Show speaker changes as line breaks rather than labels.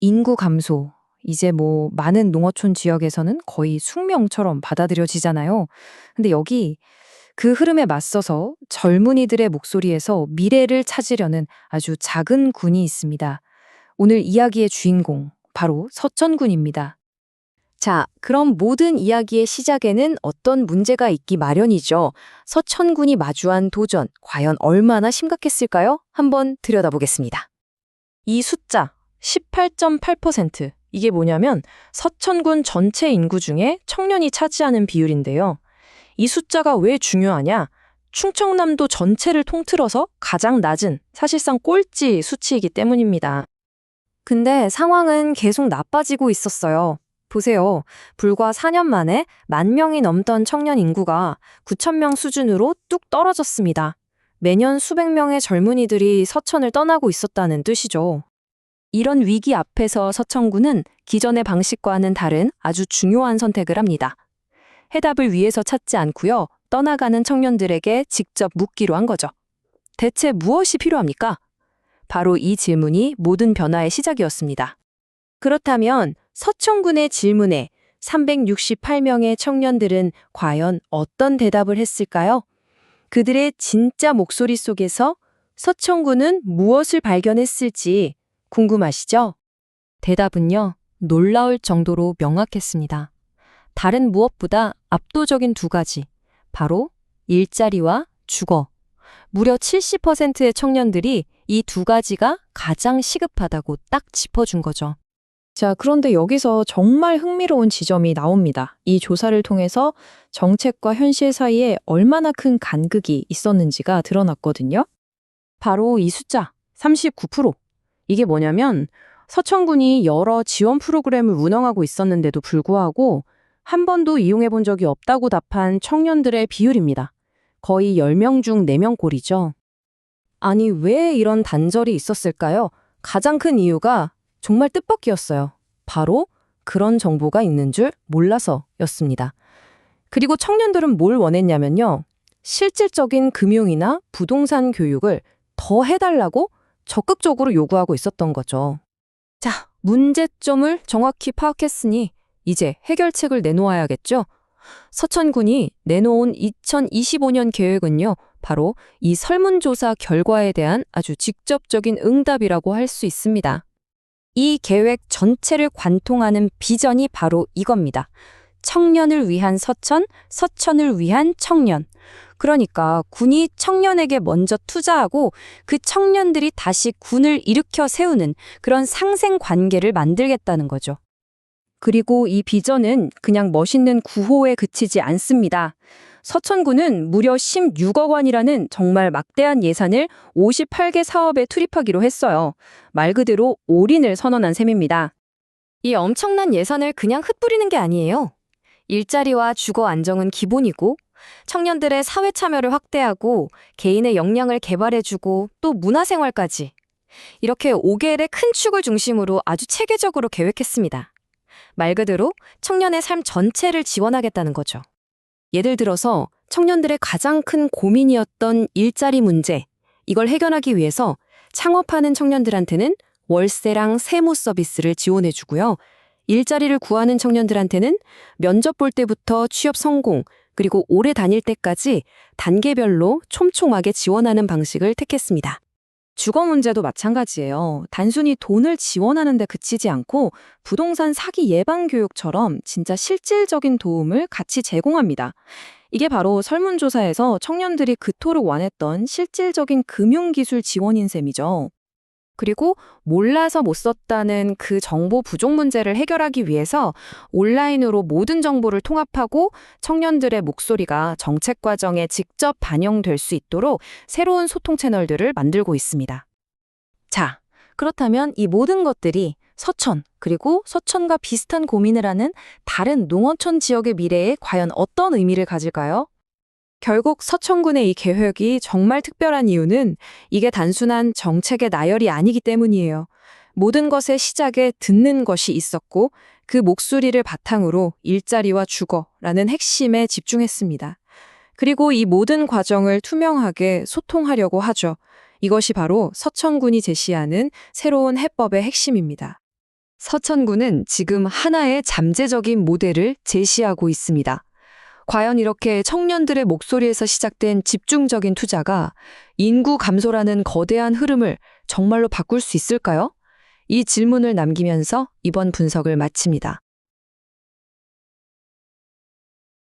인구 감소. 이제 많은 농어촌 지역에서는 거의 숙명처럼 받아들여지잖아요. 근데 여기 그 흐름에 맞서서 젊은이들의 목소리에서 미래를 찾으려는 아주 작은 군이 있습니다. 오늘 이야기의 주인공, 바로 서천군입니다. 자, 그럼 모든 이야기의 시작에는 어떤 문제가 있기 마련이죠. 서천군이 마주한 도전, 과연 얼마나 심각했을까요? 한번 들여다보겠습니다. 이 숫자 18.8%. 이게 뭐냐면 서천군 전체 인구 중에 청년이 차지하는 비율인데요. 이 숫자가 왜 중요하냐? 충청남도 전체를 통틀어서 가장 낮은, 사실상 꼴찌 수치이기 때문입니다. 근데 상황은 계속 나빠지고 있었어요. 보세요. 불과 4년 만에 10,000명이 넘던 청년 인구가 9,000명 수준으로 뚝 떨어졌습니다. 매년 수백 명의 젊은이들이 서천을 떠나고 있었다는 뜻이죠. 이런 위기 앞에서 서천군은 기존의 방식과는 다른 아주 중요한 선택을 합니다. 해답을 위해서 찾지 않고요. 떠나가는 청년들에게 직접 묻기로 한 거죠. 대체 무엇이 필요합니까? 바로 이 질문이 모든 변화의 시작이었습니다. 그렇다면 서천군의 질문에 368명의 청년들은 과연 어떤 대답을 했을까요? 그들의 진짜 목소리 속에서 서천군은 무엇을 발견했을지 궁금하시죠? 대답은요, 놀라울 정도로 명확했습니다. 다른 무엇보다 압도적인 두 가지, 바로 일자리와 주거. 무려 70%의 청년들이 이 두 가지가 가장 시급하다고 딱 짚어준 거죠. 자, 그런데 여기서 정말 흥미로운 지점이 나옵니다. 이 조사를 통해서 정책과 현실 사이에 얼마나 큰 간극이 있었는지가 드러났거든요. 바로 이 숫자, 39%. 이게 뭐냐면 서천군이 여러 지원 프로그램을 운영하고 있었는데도 불구하고 한 번도 이용해 본 적이 없다고 답한 청년들의 비율입니다. 거의 10명 중 4명 꼴이죠. 아니, 왜 이런 단절이 있었을까요? 가장 큰 이유가 정말 뜻밖이었어요. 바로 그런 정보가 있는 줄 몰라서였습니다. 그리고 청년들은 뭘 원했냐면요. 실질적인 금융이나 부동산 교육을 더 해달라고 적극적으로 요구하고 있었던 거죠. 자, 문제점을 정확히 파악했으니 이제 해결책을 내놓아야겠죠? 서천군이 내놓은 2025년 계획은요, 바로 이 설문조사 결과에 대한 아주 직접적인 응답이라고 할 수 있습니다. 이 계획 전체를 관통하는 비전이 바로 이겁니다. 청년을 위한 서천, 서천을 위한 청년. 그러니까 군이 청년에게 먼저 투자하고 그 청년들이 다시 군을 일으켜 세우는 그런 상생 관계를 만들겠다는 거죠. 그리고 이 비전은 그냥 멋있는 구호에 그치지 않습니다. 서천군은 무려 16억 원이라는 정말 막대한 예산을 58개 사업에 투입하기로 했어요. 말 그대로 올인을 선언한 셈입니다. 이 엄청난 예산을 그냥 흩뿌리는 게 아니에요. 일자리와 주거 안정은 기본이고 청년들의 사회 참여를 확대하고 개인의 역량을 개발해주고 또 문화생활까지 이렇게 5개의 큰 축을 중심으로 아주 체계적으로 계획했습니다. 말 그대로 청년의 삶 전체를 지원하겠다는 거죠. 예를 들어서 청년들의 가장 큰 고민이었던 일자리 문제, 이걸 해결하기 위해서 창업하는 청년들한테는 월세랑 세무 서비스를 지원해주고요. 일자리를 구하는 청년들한테는 면접 볼 때부터 취업 성공, 그리고 오래 다닐 때까지 단계별로 촘촘하게 지원하는 방식을 택했습니다. 주거 문제도 마찬가지예요. 단순히 돈을 지원하는 데 그치지 않고 부동산 사기 예방 교육처럼 진짜 실질적인 도움을 같이 제공합니다. 이게 바로 설문조사에서 청년들이 그토록 원했던 실질적인 금융기술 지원인 셈이죠. 그리고 몰라서 못 썼다는 그 정보 부족 문제를 해결하기 위해서 온라인으로 모든 정보를 통합하고 청년들의 목소리가 정책 과정에 직접 반영될 수 있도록 새로운 소통 채널들을 만들고 있습니다. 자, 그렇다면 이 모든 것들이 서천, 그리고 서천과 비슷한 고민을 하는 다른 농어촌 지역의 미래에 과연 어떤 의미를 가질까요? 결국 서천군의 이 계획이 정말 특별한 이유는 이게 단순한 정책의 나열이 아니기 때문이에요. 모든 것의 시작에 듣는 것이 있었고 그 목소리를 바탕으로 일자리와 주거라는 핵심에 집중했습니다. 그리고 이 모든 과정을 투명하게 소통하려고 하죠. 이것이 바로 서천군이 제시하는 새로운 해법의 핵심입니다. 서천구는 지금 하나의 잠재적인 모델을 제시하고 있습니다. 과연 이렇게 청년들의 목소리에서 시작된 집중적인 투자가 인구 감소라는 거대한 흐름을 정말로 바꿀 수 있을까요? 이 질문을 남기면서 이번 분석을 마칩니다.